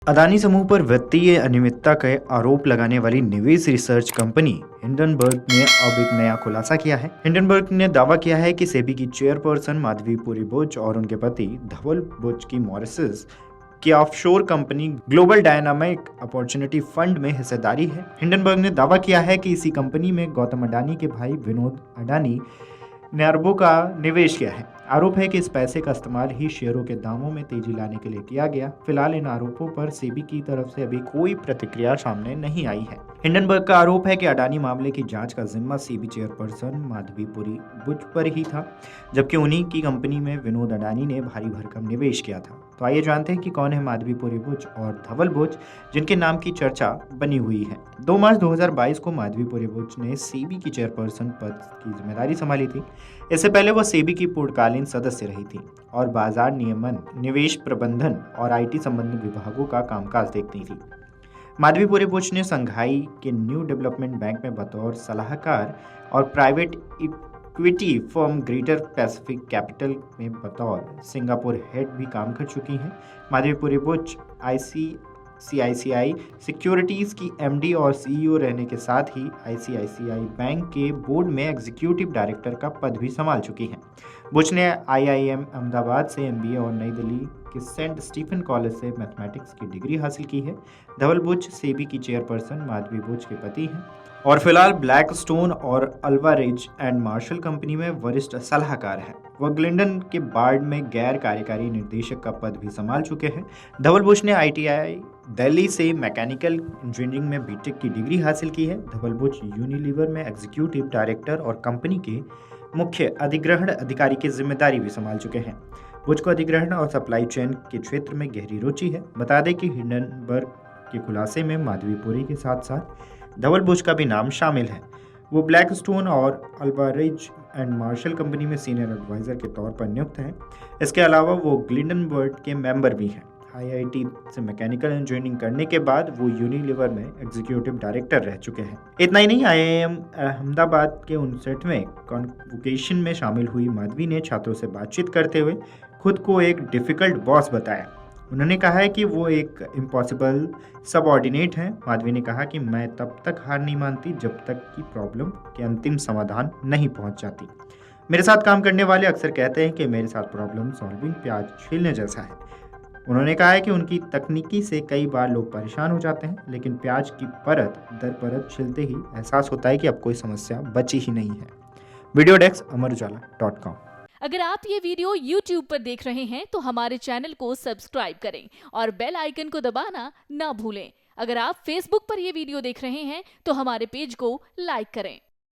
अदानी समूह पर वित्तीय अनियमितता के आरोप लगाने वाली निवेश रिसर्च कंपनी हिंडनबर्ग ने अब एक नया खुलासा किया है। हिंडनबर्ग ने दावा किया है कि सेबी की चेयरपर्सन माधवीपुरी बुच और उनके पति धवल बुच की मॉरिशस की offshore company global dynamic opportunity fund में हिस्सेदारी है। हिंडनबर्ग ने दावा किया है कि इसी कंपनी में गौतम अडानी के भाई विनोद अडानी ने अरबों का निवेश किया है। आरोप है कि इस पैसे का इस्तेमाल ही शेयरों के दामों में तेजी लाने के लिए किया गया। फिलहाल इन आरोपों पर सेबी की तरफ से अभी कोई प्रतिक्रिया सामने नहीं आई है। हिंडनबर्ग का आरोप है कि अडानी मामले की जांच का जिम्मा सेबी चेयरपर्सन माधवीपुरी बुच पर ही था, जबकि उन्हीं की कंपनी में विनोद अडानी ने भारी भरकम निवेश किया था। तो आइए जानते हैं कि कौन है माधवीपुरी बुच और धवल बुच, जिनके नाम की चर्चा बनी हुई है। 2 मार्च 2022 को माधवीपुरी बुच ने सेबी की चेयरपर्सन पद की जिम्मेदारी संभाली थी। इससे पहले वह सेबी की पूर्णकालीन सदस्य रही थी और बाजार नियमन, निवेश प्रबंधन और आईटी संबंधी विभागों का कामकाज देखती थी। माधवीपुरी बुच ने संघाई के न्यू डेवलपमेंट बैंक में बतौर सलाहकार और private equity firm greater Pacific capital में बतौर सिंगापुर हेड भी काम कर चुकी हैं। माधवीपुरी बुच आईसीआईसीआई सिक्योरिटीज की एमडी और सीईओ रहने के साथ ही आईसीआईसीआई बैंक के बोर्ड में एग्जीक्यूटिव डायरेक्टर का पद भी संभाल चुकी हैं। बुच ने आईआईएम अहमदाबाद से एमबीए और नई दिल्ली के सेंट स्टीफन कॉलेज से मैथमेटिक्स की डिग्री हासिल की है। धवल बुच सेबी की चेयरपर्सन माधवी बुच के पति हैं और फिलहाल ब्लैकस्टोन और अल्वारेज एंड मार्शल कंपनी में वरिष्ठ सलाहकार हैं। वह ग्लिंडन के बार्ड में गैर कार्यकारी निर्देशक का पद भी संभाल चुके हैं। धवल बुच ने आईटीआई दिल्ली से मैकेनिकल इंजीनियरिंग में बीटेक की डिग्री हासिल की है। धवल बुच यूनिलीवर में एग्जीक्यूटिव डायरेक्टर और कंपनी के मुख्य अधिग्रहण अधिकारी की जिम्मेदारी भी संभाल चुके हैं। बुच को अधिग्रहण और सप्लाई चेन के क्षेत्र में गहरी रुचि है। बता दें कि हिंडनबर्ग के खुलासे में माधवीपुरी के साथ साथ धवल बुच का भी नाम शामिल है। वो ब्लैकस्टोन और अल्वारेज एंड मार्शल कंपनी में सीनियर एडवाइजर के तौर पर नियुक्त हैं। इसके अलावा वो ग्लिंडनबर्ग के मेंबर भी हैं। आईआईटी से मैकेनिकल इंजीनियरिंग करने के बाद वो यूनिलीवर में एग्जीक्यूटिव डायरेक्टर रह चुके हैं। इतना ही नहीं, आईआईएम अहमदाबाद के 59वें कॉन्वोकेशन में शामिल हुई माधवी ने छात्रों से बातचीत करते हुए खुद को एक डिफिकल्ट बॉस बताया। उन्होंने कहा है कि वो एक इम्पॉसिबल सबऑर्डिनेट हैं। माधवी ने कहा कि मैं तब तक हार नहीं मानती जब तक कि प्रॉब्लम के अंतिम समाधान नहीं पहुंच जाती। मेरे साथ काम करने वाले अक्सर कहते हैं कि मेरे साथ प्रॉब्लम सॉल्विंग प्याज छीलने जैसा है। उन्होंने कहा है कि उनकी तकनीकी से कई बार लोग परेशान हो जाते हैं, लेकिन प्याज की परत दर परत छिलते ही एहसास होता है कि अब कोई समस्या बची ही नहीं है। Video desk Amar Ujala dot com. अगर आप ये वीडियो YouTube पर देख रहे हैं तो हमारे चैनल को सब्सक्राइब करें और बेल आइकन को दबाना ना भूलें। अगर आप Facebook पर ये वीडियो देख रहे हैं तो हमारे पेज को लाइक करें।